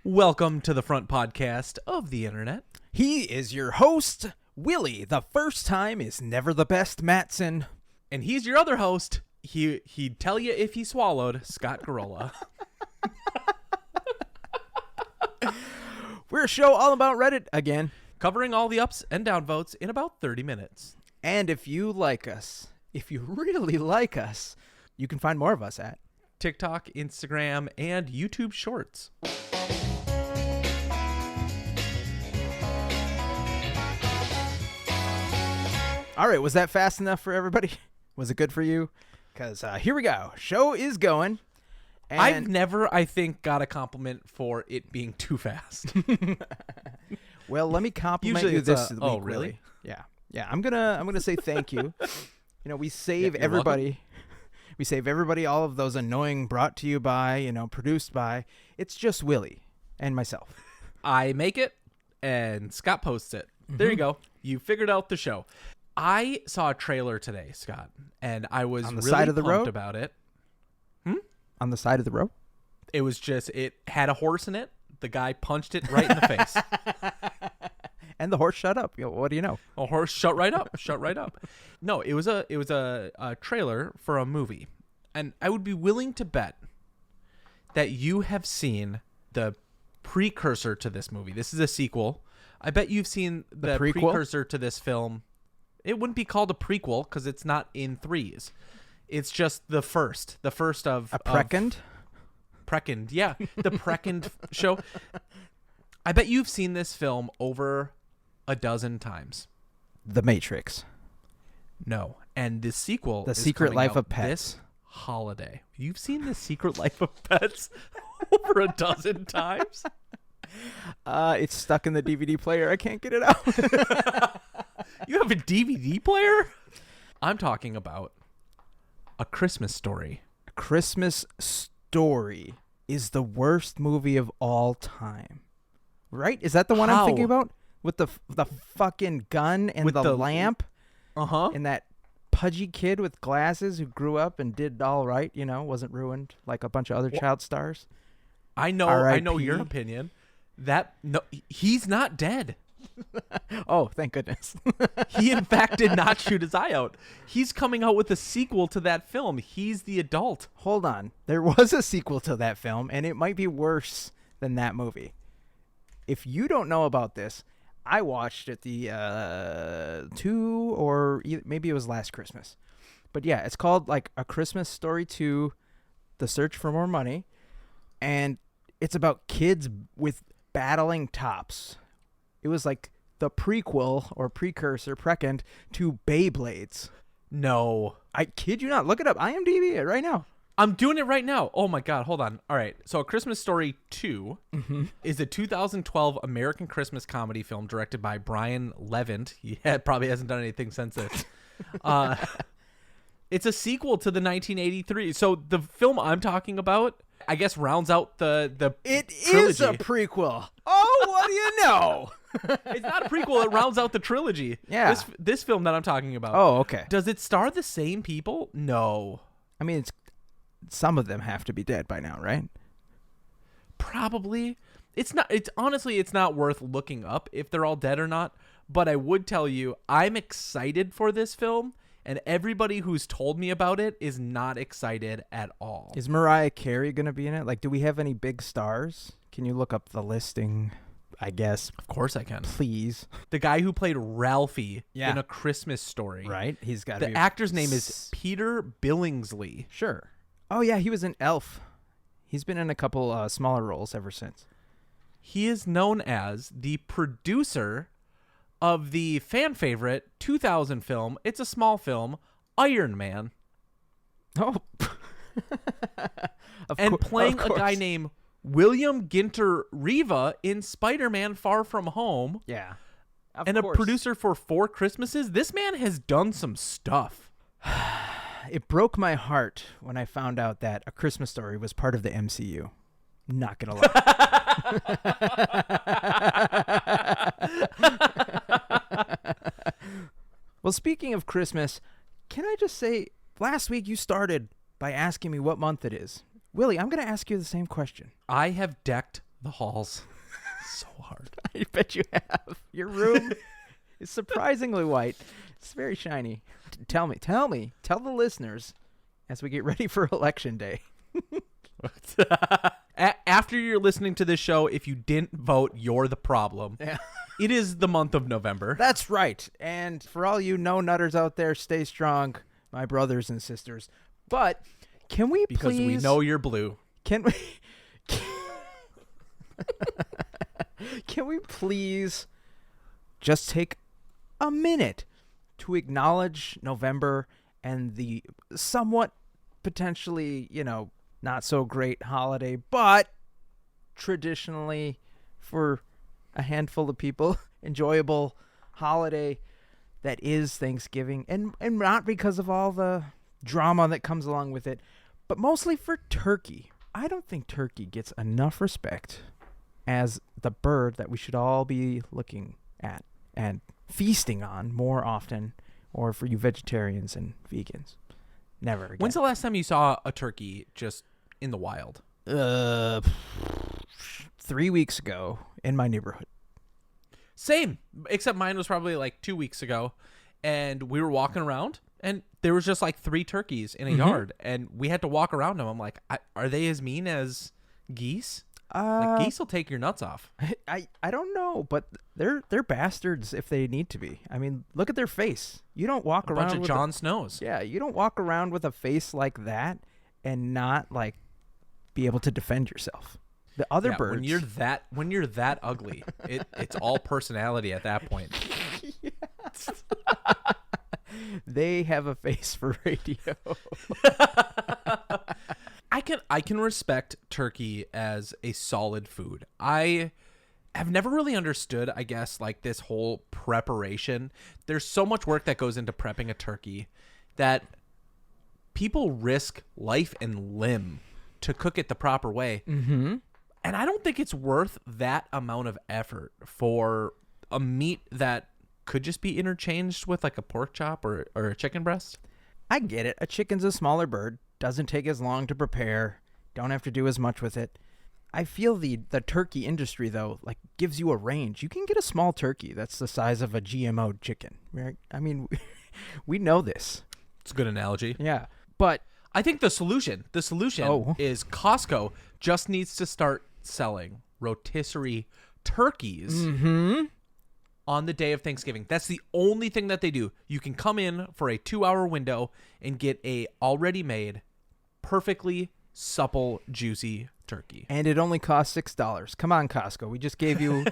Welcome to the front podcast of the internet. He is your host, Willy. The first time is never the best, Mattson. And he's your other host. He'd tell you if he swallowed, Scott Gurrola. We're a show all about Reddit again. Covering all the ups and downvotes in about 30 minutes. And if you like us, if you really like us, you can find more of us at TikTok, Instagram, and YouTube Shorts. All right, was that fast enough for everybody? Was it good for you? Because here we go. Show is going. And I've never, I think, got a compliment for it being too fast. well, let me compliment Usually you it's this a, week, oh, really? Willy. Yeah. I'm gonna say thank you. You know, we save you're everybody. welcome. We save everybody all of those annoying brought to you by, produced by. It's just Willy and myself. I make it, and Scott posts it. There you go. You figured out the show. I saw a trailer today, Scott, and I was On the really side of the pumped road? about it. On the side of the road? It was just, it had a horse in it. The guy punched it right in the face. And the horse shut up. What do you know? A horse shut right up. Shut right up. No, it was a trailer for a movie, and I would be willing to bet that you have seen the precursor to this movie. This is a sequel. I bet you've seen the prequel? precursor to this film. It wouldn't be called a prequel because it's not in threes. It's just the first of A precond? Precond, yeah, the Precond show. I bet you've seen this film over a dozen times. The Matrix. No, and the sequel, The is Secret coming Life out of Pets. this holiday. You've seen The Secret Life of Pets over a dozen times. It's stuck in the DVD player. I can't get it out. You have a DVD player? I'm talking about A Christmas Story. A Christmas Story is the worst movie of all time. Right? Is that the one How? I'm thinking about? With the fucking gun and With the the- lamp? Uh-huh. And that pudgy kid with glasses who grew up and did all right, wasn't ruined like a bunch of other child stars. I know R.I.P.. your opinion. He's not dead. Oh, thank goodness. He, in fact, did not shoot his eye out. He's coming out with a sequel to that film. He's the adult. Hold on. There was a sequel to that film, and it might be worse than that movie. If you don't know about this, I watched it maybe it was last Christmas. But yeah, it's called like A Christmas Story 2, The Search for More Money. And it's about kids with battling tops. It was like the prequel or precursor, precond, to Beyblades. No. I kid you not. Look it up. IMDb it right now. I'm doing it right now. Oh, my God. Hold on. All right. So A Christmas Story 2 is a 2012 American Christmas comedy film directed by Brian Levant. He probably hasn't done anything since this. It's a sequel to the 1983. So the film I'm talking about, I guess, rounds out the It trilogy. is a prequel. Oh, what do you know? It's not a prequel. It rounds out the trilogy. Yeah. This film that I'm talking about. Oh, okay. Does it star the same people? No. I mean, some of them have to be dead by now, right? Probably. It's not worth looking up if they're all dead or not. But I would tell you, I'm excited for this film, and everybody who's told me about it is not excited at all. Is Mariah Carey going to be in it? Like, do we have any big stars? Can you look up the listing, I guess? Of course I can. Please. The guy who played Ralphie Yeah. in A Christmas Story. Right? He's got to be. The actor's name is Peter Billingsley. Sure. Oh, yeah, he was in Elf. He's been in a couple smaller roles ever since. He is known as the producer of the fan favorite 2000 film, it's a small film, Iron Man. Oh. And playing of a guy course. named William Ginter Riva in Spider-Man Far From Home. Yeah. Of And course. a producer for 4 Christmases. This man has done some stuff. It broke my heart when I found out that A Christmas Story was part of the MCU. Not gonna lie. Well, speaking of Christmas, can I just say, last week you started by asking me what month it is. Willy, I'm going to ask you the same question. I have decked the halls so hard. I bet you have. Your room is surprisingly white. It's very shiny. Tell the listeners as we get ready for election day. After you're listening to this show, if you didn't vote, you're the problem. Yeah. It is the month of November. That's right. And for all you no-nutters out there, stay strong, my brothers and sisters. But can we because please... we know you're blue. Can we... Can we please just take a minute to acknowledge November and the somewhat potentially, not so great holiday, but traditionally for a handful of people, enjoyable holiday that is Thanksgiving, and not because of all the drama that comes along with it, but mostly for turkey. I don't think turkey gets enough respect as the bird that we should all be looking at and feasting on more often, or for you vegetarians and vegans. Never again. When's the last time you saw a turkey just in the wild? 3 weeks ago in my neighborhood. Same, except mine was probably like 2 weeks ago, and we were walking around, and there was just like 3 turkeys in a yard, and we had to walk around them. I'm like, are they as mean as geese? Like geese will take your nuts off. I don't know, but they're bastards if they need to be. I mean, look at their face. You don't walk around bunch of Jon Snows. Yeah, you don't walk around with a face like that and not like be able to defend yourself. The other birds. When you're that ugly, it's all personality at that point. They have a face for radio. I can respect turkey as a solid food. I have never really understood, I guess, like this whole preparation. There's so much work that goes into prepping a turkey that people risk life and limb to cook it the proper way. Mm-hmm. And I don't think it's worth that amount of effort for a meat that could just be interchanged with like a pork chop or a chicken breast. I get it. A chicken's a smaller bird. Doesn't take as long to prepare. Don't have to do as much with it. I feel the turkey industry, though, like gives you a range. You can get a small turkey that's the size of a GMO chicken, right? I mean, we know this. It's a good analogy. Yeah. But I think the solution is Costco just needs to start selling rotisserie turkeys on the day of Thanksgiving. That's the only thing that they do. You can come in for a 2-hour window and get a already made, perfectly supple, juicy turkey. And it only costs $6. Come on, Costco. We just gave you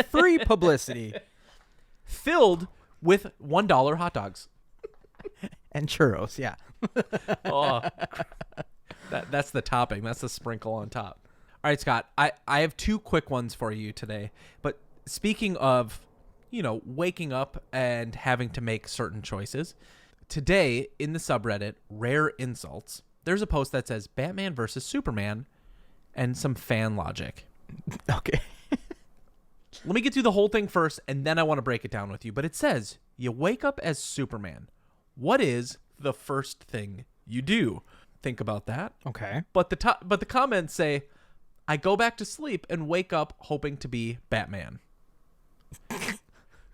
free publicity. Filled with $1 hot dogs. And churros, yeah. Oh, that's the topping. That's the sprinkle on top. All right, Scott, I have 2 quick ones for you today. But speaking of, waking up and having to make certain choices, today in the subreddit, Rare Insults, there's a post that says Batman versus Superman and some fan logic. Okay. Let me get through the whole thing first, and then I want to break it down with you. But it says, you wake up as Superman. What is the first thing you do? Think about that. Okay. But the comments say, I go back to sleep and wake up hoping to be Batman.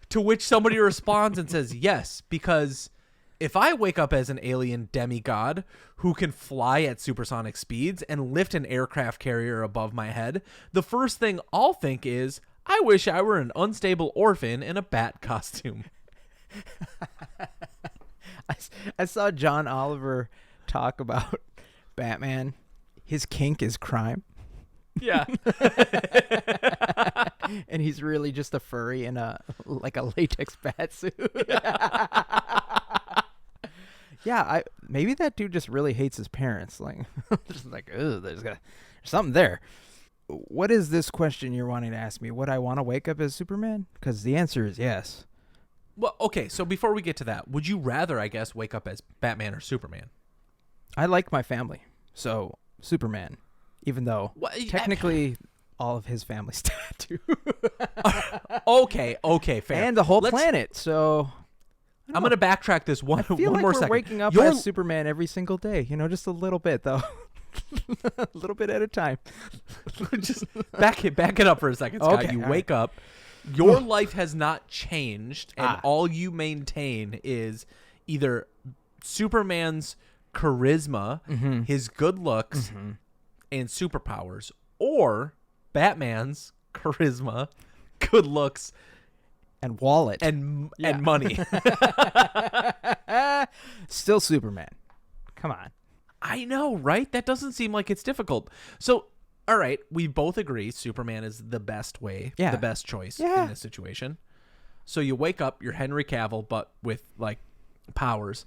To which somebody responds and says, yes, because if I wake up as an alien demigod who can fly at supersonic speeds and lift an aircraft carrier above my head, the first thing I'll think is, I wish I were an unstable orphan in a bat costume. I saw John Oliver talk about Batman. His kink is crime. Yeah. And he's really just a furry in a latex bat suit. Yeah, maybe that dude just really hates his parents. Like, just like, there's something there. What is this question you're wanting to ask me? Would I want to wake up as Superman? Because the answer is yes. Well, okay, so before we get to that, would you rather, I guess, wake up as Batman or Superman? I like my family, so Superman, even though technically all of his family's dead too. Okay, fair. And the whole planet, so... I'm going to backtrack this one more second. second. We're waking up as Superman every single day, just a little bit, though. A little bit at a time. Just back it up for a second, Scott. Okay, You all wake up. Your life has not changed, and all you maintain is either Superman's charisma, his good looks, and superpowers, or Batman's charisma, good looks, and wallet and money. Still Superman. Come on. I know, right? That doesn't seem like it's difficult. So, all right, we both agree Superman is the best way, the best choice in this situation. So you wake up, you're Henry Cavill, but with like powers.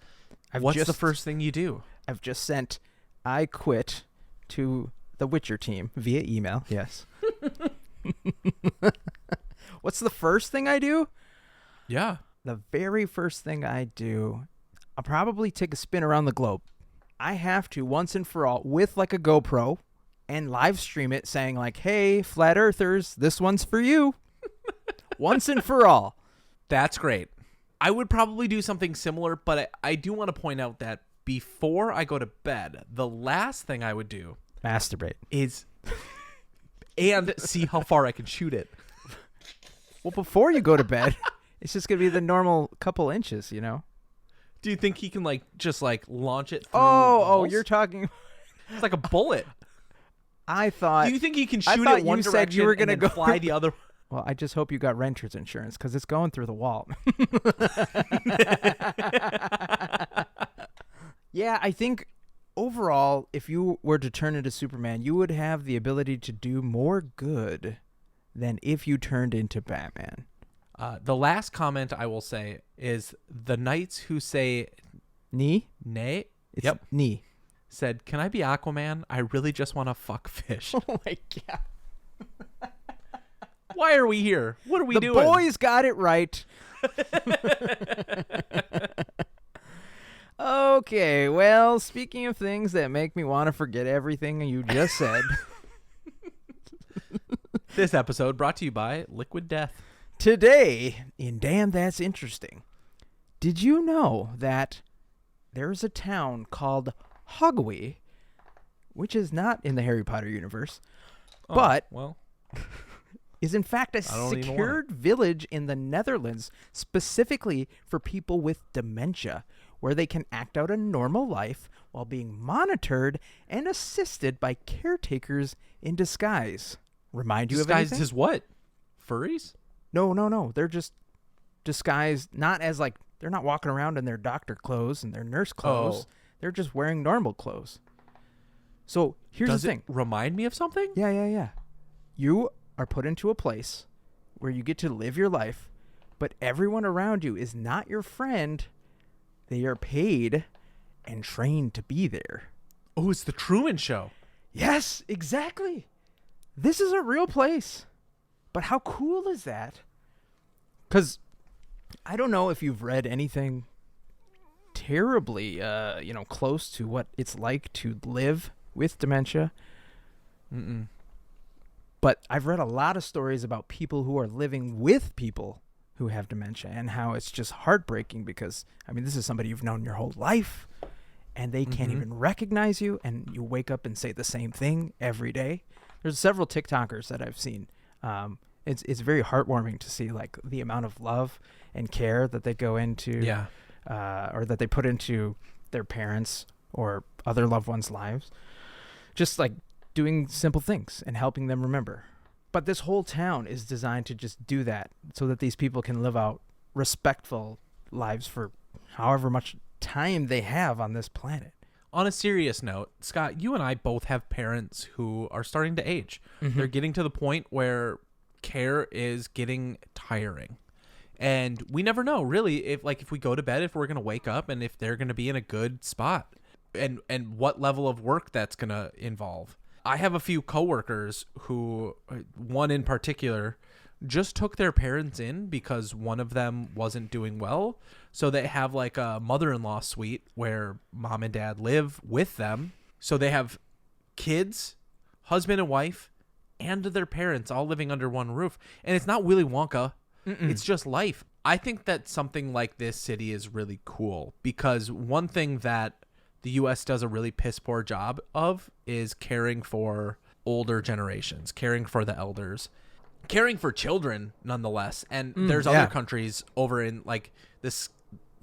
What's the first thing you do? I've just sent I quit to the Witcher team via email. Yes. What's the first thing I do? Yeah. The very first thing I do, I'll probably take a spin around the globe. I have to, once and for all, with like a GoPro, and live stream it saying like, hey, flat earthers, this one's for you. Once and for all. That's great. I would probably do something similar, but I do want to point out that before I go to bed, the last thing I would do... masturbate. ...is... and see how far I can shoot it. Well, before you go to bed, it's just going to be the normal couple inches, you know? Do you think he can, like, just, like, launch it through walls? You're talking... It's like a bullet. I thought... Do you think he can shoot it one direction said you were gonna go fly the other... Well, I just hope you got renter's insurance, because it's going through the wall. Yeah, I think overall, if you were to turn into Superman, you would have the ability to do more good than if you turned into Batman. The last comment I will say is the knights who say... Knee? Nay? It's knee. Said, can I be Aquaman? I really just want to fuck fish. Oh, my God. Why are we here? What are we doing? The boys got it right. Okay, well, speaking of things that make me want to forget everything you just said. This episode brought to you by Liquid Death. Today, in Damn That's Interesting, did you know that there's a town called Hogeweyk, which is not in the Harry Potter universe, but is in fact a secured village in the Netherlands specifically for people with dementia, where they can act out a normal life while being monitored and assisted by caretakers in disguise. Remind you of anything? Disguised as what? Furries? No. They're just disguised, not as like, they're not walking around in their doctor clothes and their nurse clothes. They're just wearing normal clothes. So here's the thing. Does it remind me of something? Yeah. You are put into a place where you get to live your life, but everyone around you is not your friend. They are paid and trained to be there. Oh, it's the Truman Show. Yes, exactly. This is a real place. But how cool is that? Because I don't know if you've read anything terribly, close to what it's like to live with dementia. Mm-mm. But I've read a lot of stories about people who are living with people who have dementia and how it's just heartbreaking because, I mean, this is somebody you've known your whole life and they can't even recognize you, and you wake up and say the same thing every day. There's several TikTokers that I've seen. It's very heartwarming to see like the amount of love and care that they go into, or that they put into their parents or other loved ones' lives. Just like doing simple things and helping them remember. But this whole town is designed to just do that so that these people can live out respectful lives for however much time they have on this planet. On a serious note, Scott, you and I both have parents who are starting to age. They're getting to the point where care is getting tiring. And we never know, really, if we go to bed, if we're going to wake up and if they're going to be in a good spot and what level of work that's going to involve. I have a few coworkers who, one in particular, just took their parents in because one of them wasn't doing well. So they have like a mother-in-law suite where mom and dad live with them. So they have kids, husband and wife, and their parents all living under one roof. And it's not Willy Wonka. It's just life. I think that something like this city is really cool because one thing that the the U.S. does a really piss poor job of is caring for older generations, caring for the elders, caring for children nonetheless. And there's other countries over in like the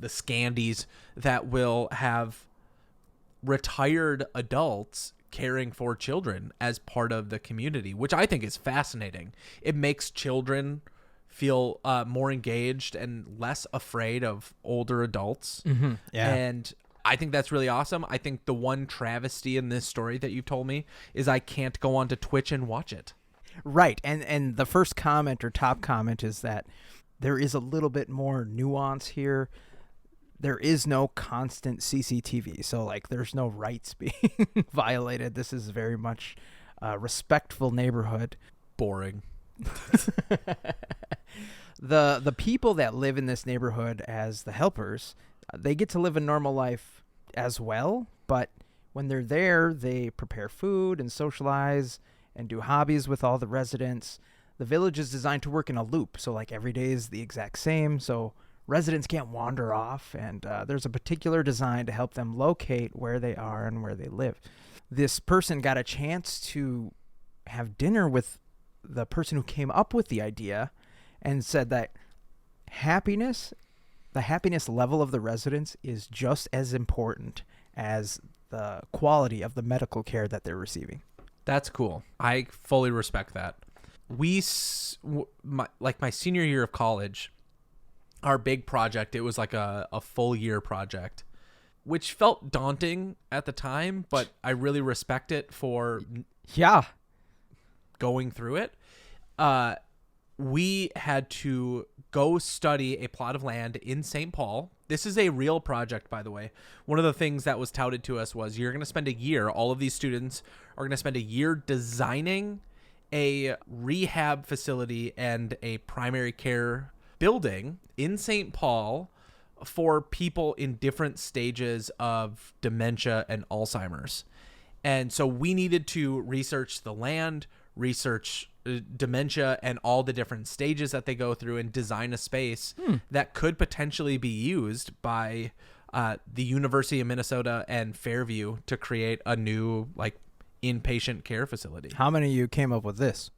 Scandies that will have retired adults caring for children as part of the community, which I think is fascinating. It makes children feel more engaged and less afraid of older adults. And I think that's really awesome. I think the one travesty in this story that you've told me is I can't go onto Twitch and watch it. Right. And the first comment or top comment is that there is a little bit more nuance here. There is no constant CCTV. So, like, there's no rights being violated. This is very much a respectful neighborhood. Boring. The people that live in this neighborhood as the helpers, they get to live a normal life as well. But when they're there, they prepare food and socialize and do hobbies with all the residents. The village is designed to work in a loop. So, like, every day is the exact same. So residents can't wander off, and there's a particular design to help them locate where they are and where they live. This person got a chance to have dinner with the person who came up with the idea and said that the happiness level of the residents is just as important as the quality of the medical care that they're receiving. That's cool. I fully respect that. My senior year of college, our big project, it was like a full year project, which felt daunting at the time, but I really respect it for going through it. We had to go study a plot of land in St. Paul. This is a real project, by the way. One of the things that was touted to us was you're going to spend a year, all of these students are going to spend a year designing a rehab facility and a primary care building in St. Paul for people in different stages of dementia and Alzheimer's. And so we needed to research the land, research dementia and all the different stages that they go through, and design a space that could potentially be used by the University of Minnesota and Fairview to create a new like inpatient care facility. How many of you came up with this?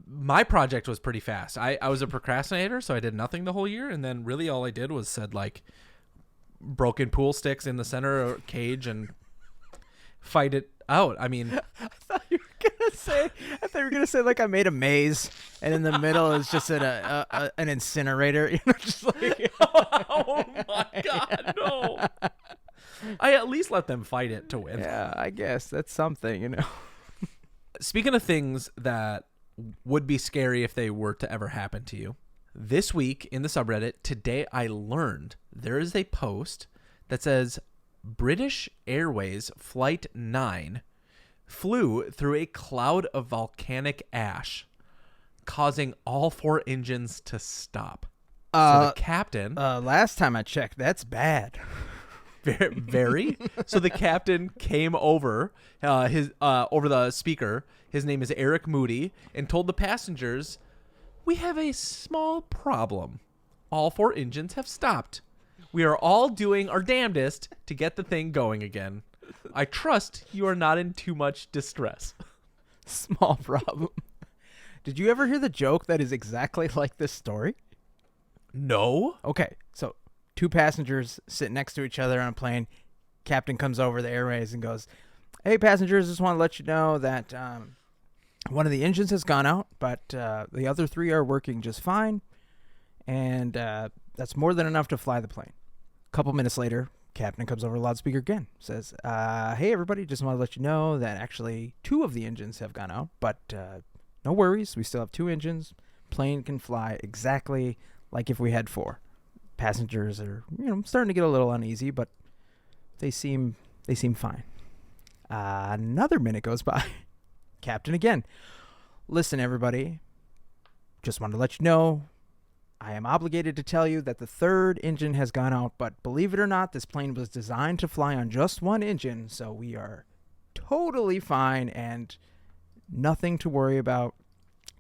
My project was pretty fast. I was a procrastinator, so I did nothing the whole year. And then really all I did was said like broken pool sticks in the center of a cage and fight it out. I mean, I thought you were gonna say like I made a maze and in the middle is just an incinerator. You know, just like oh my God, no. I at least let them fight it to win. Yeah, I guess that's something, you know. Speaking of things that would be scary if they were to ever happen to you, this week in the subreddit, today I learned there is a post that says British Airways Flight 9 flew through a cloud of volcanic ash, causing all 4 engines to stop. So the captain... last time I checked, that's bad. Very. So the captain came over over the speaker. His name is Eric Moody, and told the passengers, "We have a small problem. All 4 engines have stopped. We are all doing our damnedest to get the thing going again. I trust you are not in too much distress." Small problem. Did you ever hear the joke that is exactly like this story? No. Okay, so 2 passengers sit next to each other on a plane. Captain comes over the Airways and goes, "Hey, passengers, just want to let you know that one of the engines has gone out, but the other 3 are working just fine, and that's more than enough to fly the plane." A couple minutes later, Captain comes over the loudspeaker again, says, "Hey, everybody, just want to let you know that actually 2 of the engines have gone out, but no worries, we still have 2 engines. Plane can fly exactly like if we had 4. Passengers are, starting to get a little uneasy, but they seem fine. Another minute goes by. Captain again. "Listen, everybody, just wanted to let you know, I am obligated to tell you that the 3rd engine has gone out, but believe it or not, this plane was designed to fly on just 1 engine, so we are totally fine and nothing to worry about.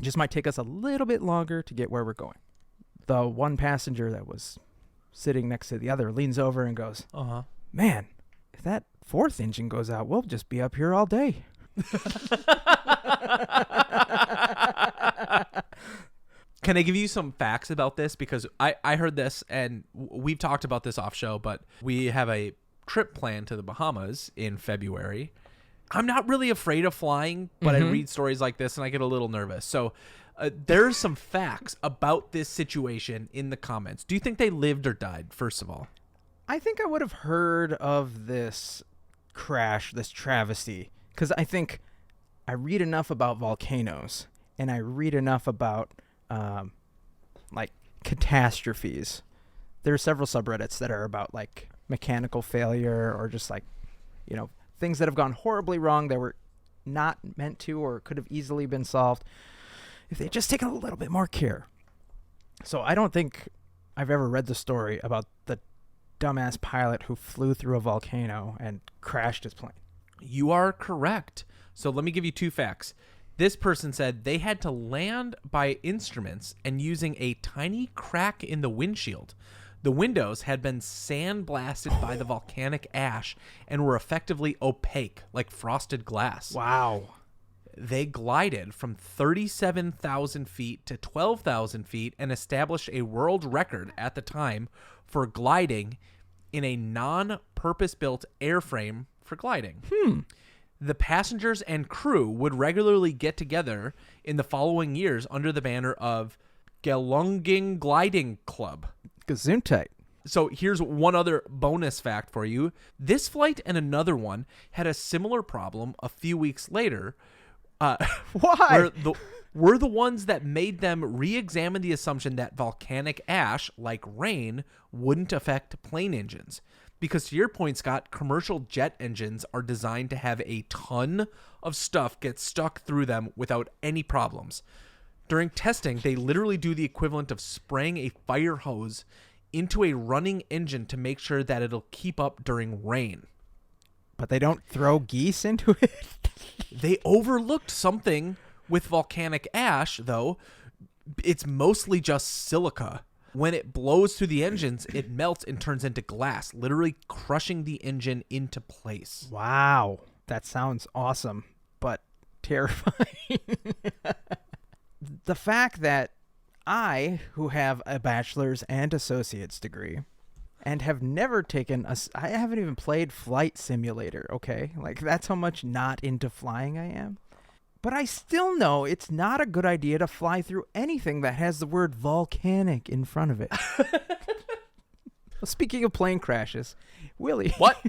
Just might take us a little bit longer to get where we're going." The one passenger that was sitting next to the other leans over and goes, Man, if that fourth engine goes out, we'll just be up here all day. Can I give you some facts about this? Because I heard this, and we've talked about this off show, but we have a trip planned to the Bahamas in February. I'm not really afraid of flying, but I read stories like this and I get a little nervous. So there's some facts about this situation in the comments. Do you think they lived or died, first of all? I think I would have heard of this crash, this travesty, because I think I read enough about volcanoes and I read enough about like catastrophes. There are several subreddits that are about like mechanical failure or just like, you know, things that have gone horribly wrong that were not meant to or could have easily been solved if they had just taken a little bit more care. So I don't think I've ever read the story about the dumbass pilot who flew through a volcano and crashed his plane. You are correct. So let me give you two facts. This person said they had to land by instruments and using a tiny crack in the windshield. The windows had been sandblasted by the volcanic ash and were effectively opaque, like frosted glass. Wow. They glided from 37,000 feet to 12,000 feet and established a world record at the time for gliding in a non-purpose-built airframe for gliding. The passengers and crew would regularly get together in the following years under the banner of Galunggung Gliding Club. Gesundheit. So here's one other bonus fact for you. This flight and another one had a similar problem a few weeks later. Why? Were the ones that made them re-examine the assumption that volcanic ash, like rain, wouldn't affect plane engines. Because to your point, Scott, commercial jet engines are designed to have a ton of stuff get stuck through them without any problems. During testing, they literally do the equivalent of spraying a fire hose into a running engine to make sure that it'll keep up during rain. But they don't throw geese into it? They overlooked something with volcanic ash, though. It's mostly just silica. When it blows through the engines, it melts and turns into glass, literally crushing the engine into place. Wow. That sounds awesome, but terrifying. The fact that I, who have a bachelor's and associate's degree, and have never taken I haven't even played Flight Simulator, okay? Like, that's how much not into flying I am. But I still know it's not a good idea to fly through anything that has the word volcanic in front of it. Well, speaking of plane crashes, Willy. What?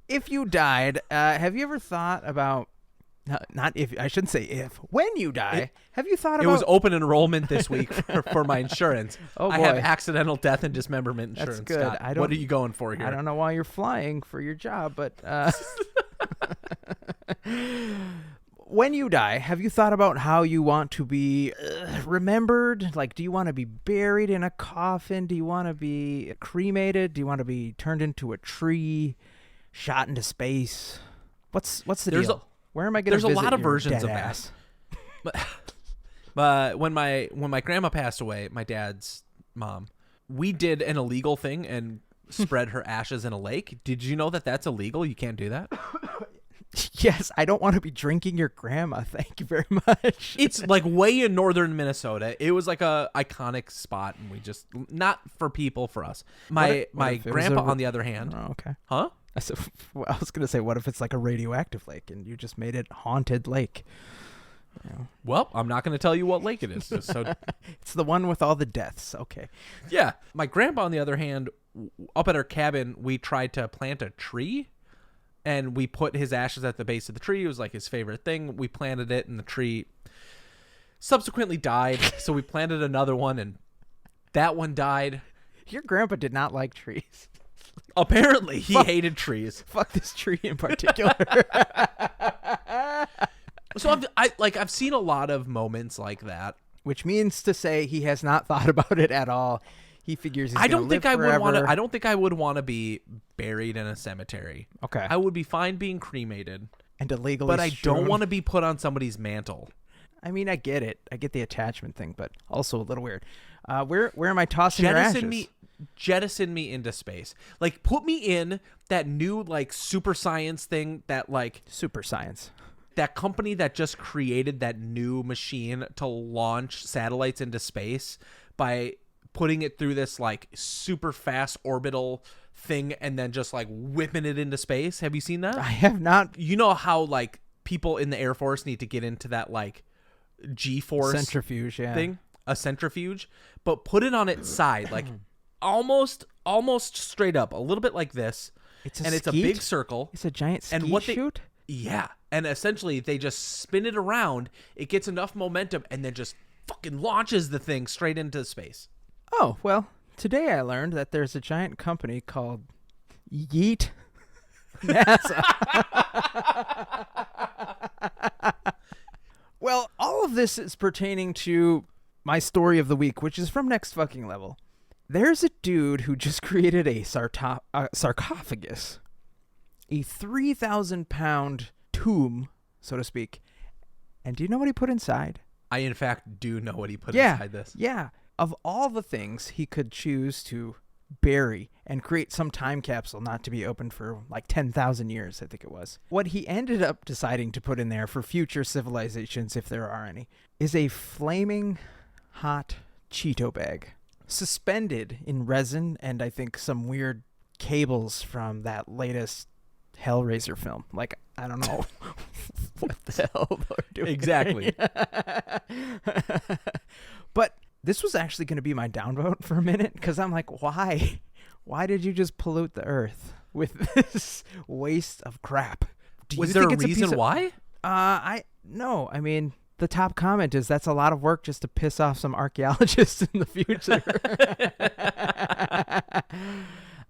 If you died, have you ever thought about, not if, I shouldn't say if, when you die, have you thought about... It was open enrollment this week for my insurance. Oh, boy. I have accidental death and dismemberment insurance. That's good. Scott. What are you going for here? I don't know why you're flying for your job, but when you die, have you thought about how you want to be remembered? Like, do you want to be buried in a coffin? Do you want to be cremated? Do you want to be turned into a tree, shot into space? What's the deal? Where am I going to visit? There's a lot of versions of ass? that. But when my grandma passed away, my dad's mom, we did an illegal thing and spread her ashes in a lake. Did you know that that's illegal? You can't do that. Yes, I don't want to be drinking your grandma. Thank you very much. It's like way in northern Minnesota. It was like a iconic spot, and we just, not for people, for us. My grandpa, on the other hand. Oh, okay. Huh? I was going to say, what if it's like a radioactive lake and you just made it haunted lake? You know. Well, I'm not going to tell you what lake it is. So it's the one with all the deaths. Okay. Yeah. My grandpa, on the other hand, up at our cabin, we tried to plant a tree, and we put his ashes at the base of the tree. It was like his favorite thing. We planted it, and the tree subsequently died. So we planted another one, and that one died. Your grandpa did not like trees. Apparently, he hated trees. Fuck this tree in particular. So I've seen a lot of moments like that, which means to say he has not thought about it at all. He figures he's gonna live forever. I don't think I would want to be buried in a cemetery. Okay. I would be fine being cremated and illegally but I strewn. don't want to be put on somebody's mantle. I mean, I get it. I get the attachment thing, but also a little weird. Where am I tossing your ashes? Jettison me into space. Like, put me in that new, like, super science thing that, like... Super science. That company that just created that new machine to launch satellites into space by putting it through this, like, super fast orbital thing and then just, like, whipping it into space. Have you seen that? I have not. You know how, like, people in the Air Force need to get into that, like, G-force... Centrifuge, yeah. Thing? A centrifuge? But put it on its side, like... Almost straight up, a little bit like this, it's a big circle. It's a giant skeet shoot? Yeah, and essentially they just spin it around, it gets enough momentum, and then just fucking launches the thing straight into space. Oh, well, today I learned that there's a giant company called Yeet NASA. Well, all of this is pertaining to my story of the week, which is from Next Fucking Level. There's a dude who just created a sarcophagus, a 3,000-pound tomb, so to speak. And do you know what he put inside? I, in fact, do know what he put inside this. Yeah. Of all the things he could choose to bury and create some time capsule not to be opened for like 10,000 years, I think it was. What he ended up deciding to put in there for future civilizations, if there are any, is a flaming hot Cheeto bag. Suspended in resin and I think some weird cables from that latest Hellraiser film. Like, I don't know what the hell they're doing. Exactly. But this was actually going to be my downvote for a minute because I'm like, why? Why did you just pollute the earth with this waste of crap? Was there a reason why? No. I mean... The top comment is that's a lot of work just to piss off some archaeologists in the future.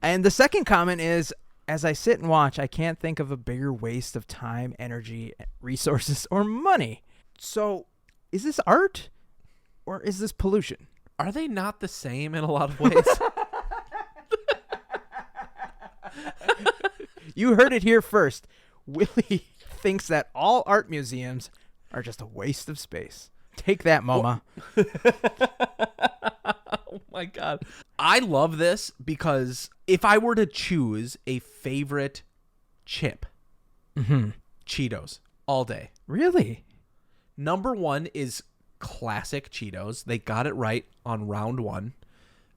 And the second comment is, as I sit and watch, I can't think of a bigger waste of time, energy, resources, or money. So, is this art or is this pollution? Are they not the same in a lot of ways? You heard it here first. Willy thinks that all art museums are just a waste of space. Take that, MoMA. Oh my God. I love this because if I were to choose a favorite chip, Cheetos all day. Really? Number one is classic Cheetos. They got it right on round one.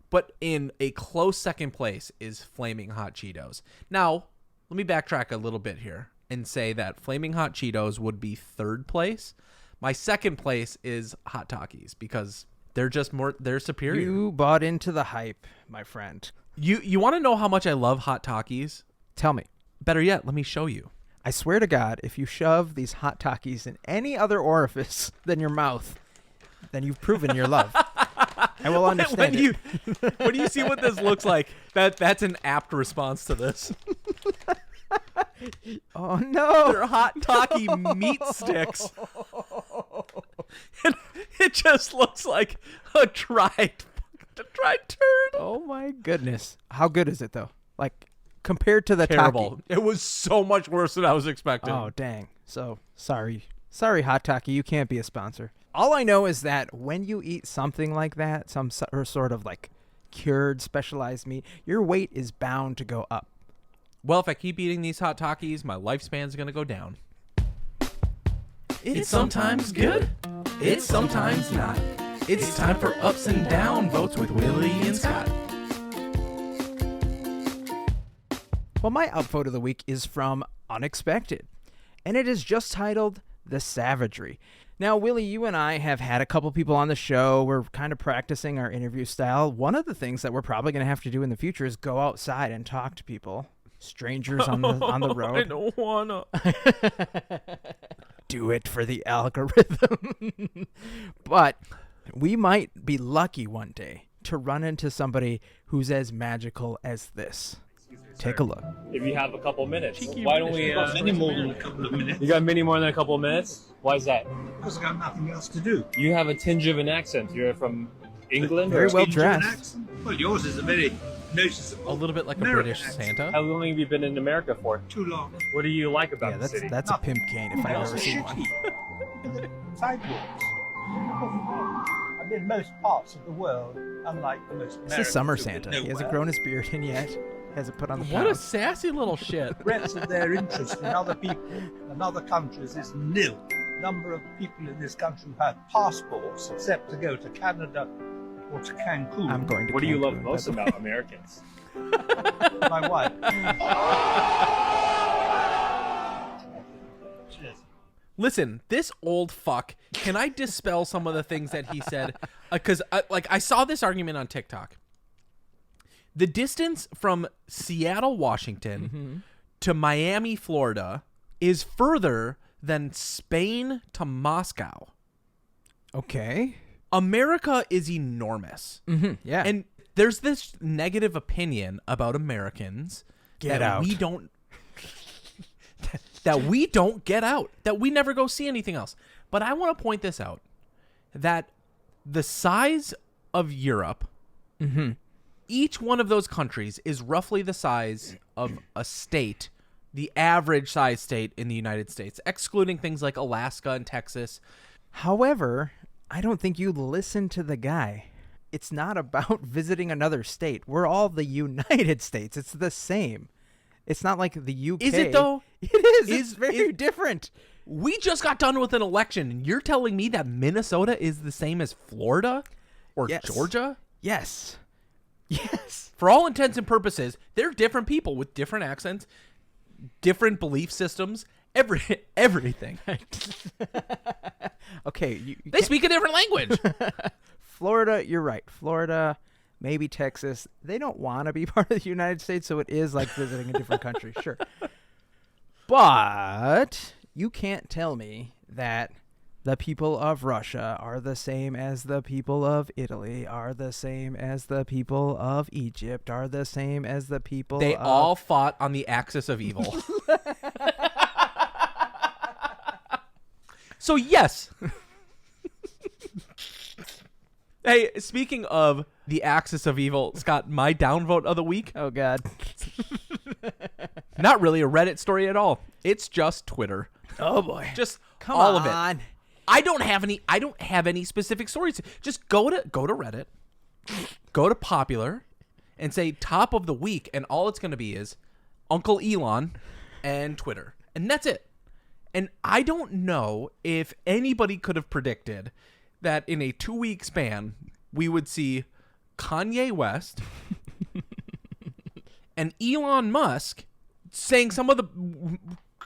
But in a close second place is Flaming Hot Cheetos. Now, let me backtrack a little bit here and say that Flaming Hot Cheetos would be third place. My second place is Hot Takis because they're superior. You bought into the hype, my friend. You want to know how much I love Hot Takis? Tell me. Better yet, let me show you. I swear to God, if you shove these Hot Takis in any other orifice than your mouth, then you've proven your love. I will understand it. When you see what this looks like, that's an apt response to this. Oh no! They're Hot Taki meat sticks. And it just looks like a dried turd. Oh my goodness! How good is it though? Like compared to the terrible. Taki. It was so much worse than I was expecting. Oh dang! So sorry, Hot Taki, you can't be a sponsor. All I know is that when you eat something like that, some sort of like cured specialized meat, your weight is bound to go up. Well, if I keep eating these Hot Takis, my lifespan's going to go down. It's sometimes good. It's sometimes not. It's time for Ups and Down Votes with Willy and Scott. Well, my upvote of the week is from Unexpected, and it is just titled The Savagery. Now, Willy, you and I have had a couple people on the show. We're kind of practicing our interview style. One of the things that we're probably going to have to do in the future is go outside and talk to people. Strangers on the road. I don't wanna. Do it for the algorithm. But we might be lucky one day to run into somebody who's as magical as this. Take a look. If you have a couple minutes, Cheeky why don't British. we? Many more than a couple of minutes. You got many more than a couple of minutes. Why is that? Because I've got nothing else to do. You have a tinge of an accent. You're from England. Very or well Tinge of an dressed. accent. Well, yours is a very noticeable. A little bit like a American British accent. Santa. How long have you been in America for? Too long. What do you like about Yeah, the city? that's a pimp cane if I've ever seen one. Sidewalks. I'm in most parts of the world, unlike most This is Summer Santa. He hasn't grown his beard in yet. Hasn't put on the What a pounds. sassy little shit. Breadth of their interest in other people and other countries is nil. Number of people in this country who have passports, except to go to Canada or to Cancun. I'm going to What do you love Cancun, most by the way. about Americans? My wife. Cheers. Listen, this old fuck, can I dispel some of the things that he said? Because, I saw this argument on TikTok. The distance from Seattle, Washington to Miami, Florida is further than Spain to Moscow. Okay. America is enormous. Yeah. And there's this negative opinion about Americans Get that out. we don't that we don't get out, that we never go see anything else. But I want to point this out, that the size of Europe, each one of those countries is roughly the size of a state, the average size state in the United States, excluding things like Alaska and Texas. However, I don't think you listen to the guy. It's not about visiting another state. We're all the United States. It's the same. It's not like the UK. Is it though? It is. Is- It's very is- different. We just got done with an election, and you're telling me that Minnesota is the same as Florida or Yes. Georgia? Yes. Yes. For all intents and purposes, they're different people with different accents, different belief systems, everything. Okay. You They speak a different language. Florida, you're right. Florida, maybe Texas. They don't want to be part of the United States, so it is like visiting a different country. Sure. But you can't tell me that the people of Russia are the same as the people of Italy, are the same as the people of Egypt, are the same as the people They of... all fought on the axis of evil. So, yes. Hey, speaking of the axis of evil, Scott, my downvote of the week, Oh, God. not really a Reddit story at all. It's just Twitter. Oh, boy. Just Come all on. of it. I don't have any specific stories. Just go to Reddit, go to popular, and say top of the week, and all it's going to be is Uncle Elon and Twitter, and that's it. And I don't know if anybody could have predicted that in a 2-week span we would see Kanye West and Elon Musk saying some of the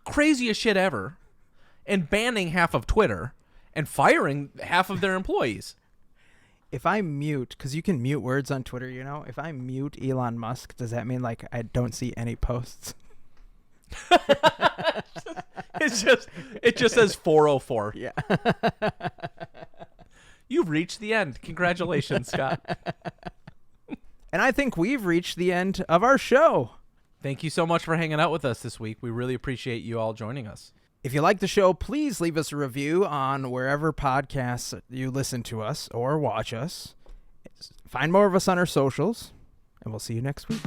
craziest shit ever and banning half of Twitter and firing half of their employees. If I mute, because you can mute words on Twitter, you know, if I mute Elon Musk, does that mean like I don't see any posts? It just says 404. Yeah. You've reached the end. Congratulations, Scott. And I think we've reached the end of our show. Thank you so much for hanging out with us this week. We really appreciate you all joining us. If you like the show, please leave us a review on wherever podcasts you listen to us or watch us. Find more of us on our socials, and we'll see you next week.